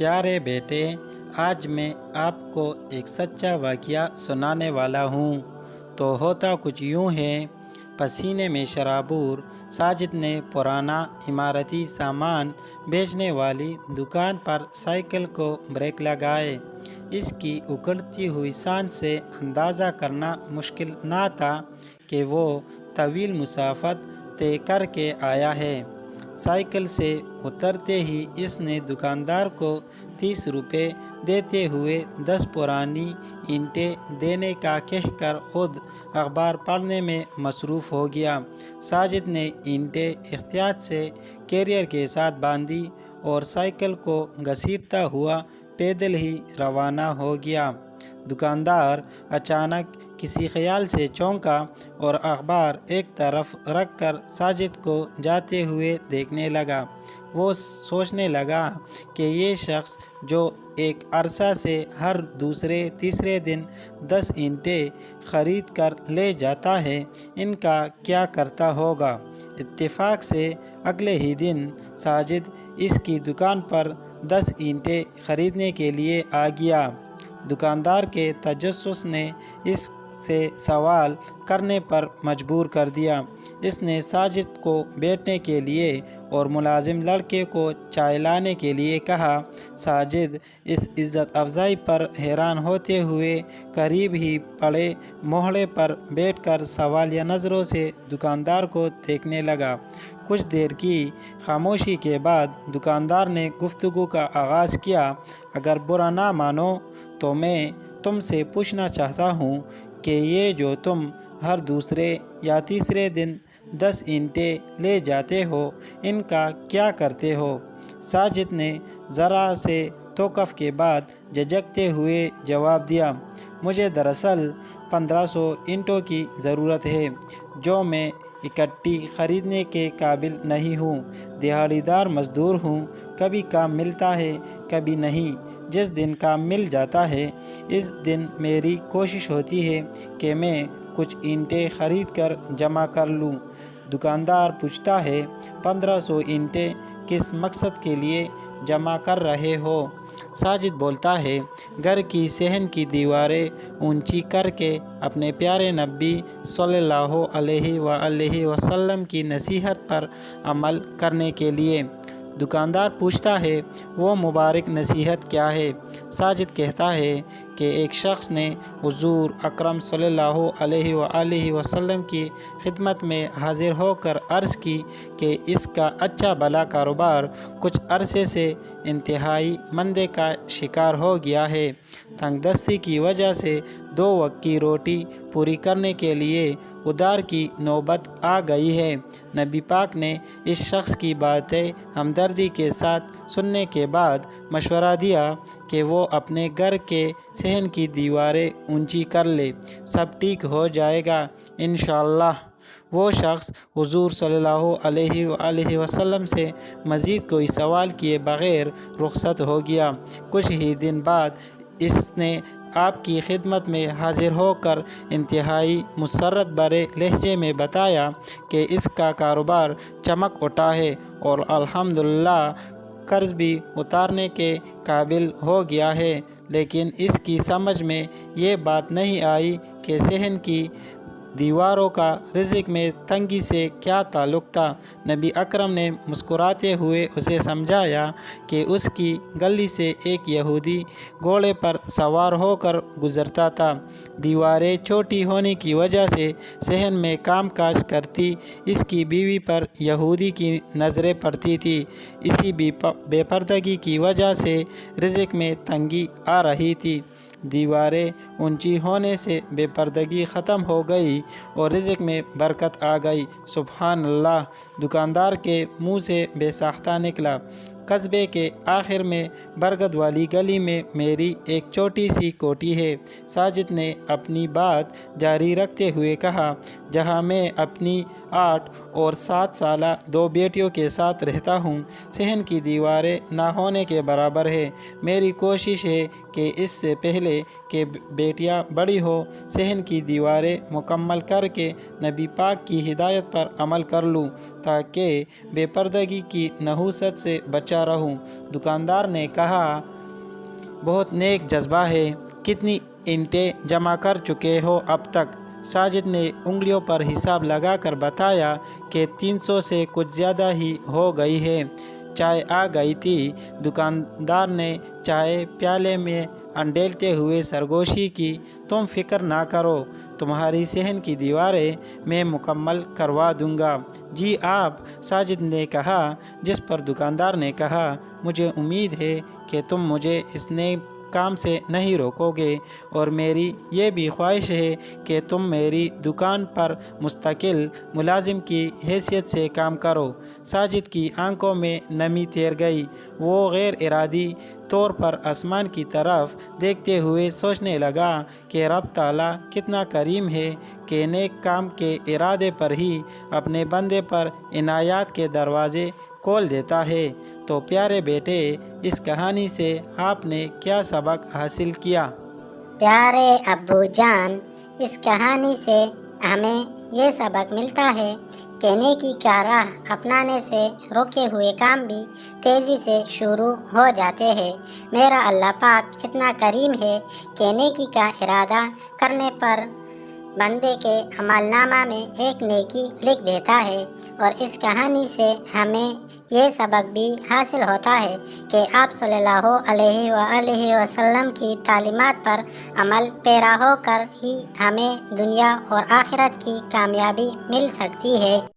پیارے بیٹے، آج میں آپ کو ایک سچا واقعہ سنانے والا ہوں۔ تو ہوتا کچھ یوں ہے، پسینے میں شرابور ساجد نے پرانا عمارتی سامان بیچنے والی دکان پر سائیکل کو بریک لگائے۔ اس کی اکھڑتی ہوئی شان سے اندازہ کرنا مشکل نہ تھا کہ وہ طویل مسافت طے کر کے آیا ہے۔ سائیکل سے اترتے ہی اس نے دکاندار کو 30 روپے دیتے ہوئے 10 پرانی اینٹیں دینے کا کہہ کر خود اخبار پڑھنے میں مصروف ہو گیا۔ ساجد نے اینٹیں احتیاط سے کیریئر کے ساتھ باندھی اور سائیکل کو گھسیٹتا ہوا پیدل ہی روانہ ہو گیا۔ دکاندار اچانک کسی خیال سے چونکا اور اخبار ایک طرف رکھ کر ساجد کو جاتے ہوئے دیکھنے لگا۔ وہ سوچنے لگا کہ یہ شخص جو ایک عرصہ سے ہر دوسرے تیسرے دن 10 اینٹیں خرید کر لے جاتا ہے، ان کا کیا کرتا ہوگا۔ اتفاق سے اگلے ہی دن ساجد اس کی دکان پر 10 اینٹیں خریدنے کے لیے آ گیا۔ دکاندار کے تجسس نے اس سے سوال کرنے پر مجبور کر دیا۔ اس نے ساجد کو بیٹھنے کے لیے اور ملازم لڑکے کو چائے لانے کے لیے کہا۔ ساجد اس عزت افزائی پر حیران ہوتے ہوئے قریب ہی پڑے موہڑے پر بیٹھ کر سوالیہ نظروں سے دکاندار کو دیکھنے لگا۔ کچھ دیر کی خاموشی کے بعد دکاندار نے گفتگو کا آغاز کیا۔ اگر برا نہ مانو تو میں تم سے پوچھنا چاہتا ہوں کہ یہ جو تم ہر دوسرے یا تیسرے دن 10 اینٹیں لے جاتے ہو، ان کا کیا کرتے ہو؟ ساجد نے ذرا سے توقف کے بعد جھجکتے ہوئے جواب دیا، مجھے دراصل 1500 اینٹوں کی ضرورت ہے، جو میں اکٹھی خریدنے کے قابل نہیں ہوں۔ دہاڑی دار مزدور ہوں، کبھی کام ملتا ہے کبھی نہیں۔ جس دن کام مل جاتا ہے اس دن میری کوشش ہوتی ہے کہ میں کچھ اینٹیں خرید کر جمع کر لوں۔ دکاندار پوچھتا ہے، 1500 اینٹیں کس مقصد کے لیے جمع کر رہے ہو؟ ساجد بولتا ہے، گھر کی صحن کی دیواریں اونچی کر کے اپنے پیارے نبی صلی اللہ علیہ وآلہ وسلم کی نصیحت پر عمل کرنے کے لیے۔ دکاندار پوچھتا ہے، وہ مبارک نصیحت کیا ہے؟ ساجد کہتا ہے کہ ایک شخص نے حضور اکرم صلی اللہ علیہ وآلہ وسلم کی خدمت میں حاضر ہو کر عرض کی کہ اس کا اچھا بھلا کاروبار کچھ عرصے سے انتہائی مندی کا شکار ہو گیا ہے۔ تنگ دستی کی وجہ سے 2 وقت کی روٹی پوری کرنے کے لیے ادھار کی نوبت آ گئی ہے۔ نبی پاک نے اس شخص کی باتیں ہمدردی کے ساتھ سننے کے بعد مشورہ دیا کہ وہ اپنے گھر کے صحن کی دیواریں اونچی کر لے، سب ٹھیک ہو جائے گا انشاءاللہ۔ وہ شخص حضور صلی اللہ علیہ وآلہ وسلم سے مزید کوئی سوال کیے بغیر رخصت ہو گیا۔ کچھ ہی دن بعد اس نے آپ کی خدمت میں حاضر ہو کر انتہائی مسرت بھرے لہجے میں بتایا کہ اس کا کاروبار چمک اٹھا ہے اور الحمدللہ قرض بھی اتارنے کے قابل ہو گیا ہے، لیکن اس کی سمجھ میں یہ بات نہیں آئی کہ صحن کی دیواروں کا رزق میں تنگی سے کیا تعلق تھا۔ نبی اکرم نے مسکراتے ہوئے اسے سمجھایا کہ اس کی گلی سے ایک یہودی گھوڑے پر سوار ہو کر گزرتا تھا۔ دیواریں چھوٹی ہونے کی وجہ سے صحن میں کام کاج کرتی اس کی بیوی پر یہودی کی نظریں پڑتی تھیں۔ اسی بے پردگی کی وجہ سے رزق میں تنگی آ رہی تھی۔ دیواریں اونچی ہونے سے بے پردگی ختم ہو گئی اور رزق میں برکت آ گئی۔ سبحان اللہ! دکاندار کے منہ سے بے ساختہ نکلا۔ قصبے کے آخر میں برگد والی گلی میں میری ایک چھوٹی سی کوٹھی ہے۔ ساجد نے اپنی بات جاری رکھتے ہوئے کہا، جہاں میں اپنی 8 اور 7 سالہ 2 بیٹیوں کے ساتھ رہتا ہوں، صحن کی دیواریں نہ ہونے کے برابر ہے۔ میری کوشش ہے کہ اس سے پہلے کہ بیٹیاں بڑی ہو، صحن کی دیواریں مکمل کر کے نبی پاک کی ہدایت پر عمل کر لوں، تاکہ بے پردگی کی نحوست سے بچا رہا ہوں۔ دکاندار نے کہا بہت نیک جذبہ ہے، کتنی اینٹیں جمع کر چکے ہو اب تک؟ ساجد نے انگلیوں پر حساب لگا کر بتایا کہ 300 سے کچھ زیادہ ہی ہو گئی ہے۔ چائے آ گئی تھی۔ دکاندار نے چائے پیالے میں انڈیلتے ہوئے سرگوشی کی۔ تم فکر نہ کرو، تمہاری صحن کی دیواریں میں مکمل کروا دوں گا۔ جی آپ، ساجد نے کہا، جس پر دکاندار نے کہا مجھے امید ہے کہ تم مجھے اس نیک کام سے نہیں روکو گے، اور میری یہ بھی خواہش ہے کہ تم میری دکان پر مستقل ملازم کی حیثیت سے کام کرو۔ ساجد کی آنکھوں میں نمی تیر گئی۔ وہ غیر ارادی طور پر آسمان کی طرف دیکھتے ہوئے سوچنے لگا کہ رب تعالیٰ کتنا کریم ہے کہ نیک کام کے ارادے پر ہی اپنے بندے پر عنایات کے دروازے کھول دیتا ہے۔ تو پیارے بیٹے، اس کہانی سے آپ نے کیا سبق حاصل کیا؟ پیارے ابو جان، اس کہانی سے ہمیں یہ سبق ملتا ہے کہ نیکی کا راہ اپنانے سے روکے ہوئے کام بھی تیزی سے شروع ہو جاتے ہیں۔ میرا اللہ پاک اتنا کریم ہے کہ نیکی کا ارادہ کرنے پر بندے کے عمل نامہ میں ایک نیکی لکھ دیتا ہے۔ اور اس کہانی سے ہمیں یہ سبق بھی حاصل ہوتا ہے کہ آپ صلی اللہ علیہ وآلہ وسلم کی تعلیمات پر عمل پیرا ہو کر ہی ہمیں دنیا اور آخرت کی کامیابی مل سکتی ہے۔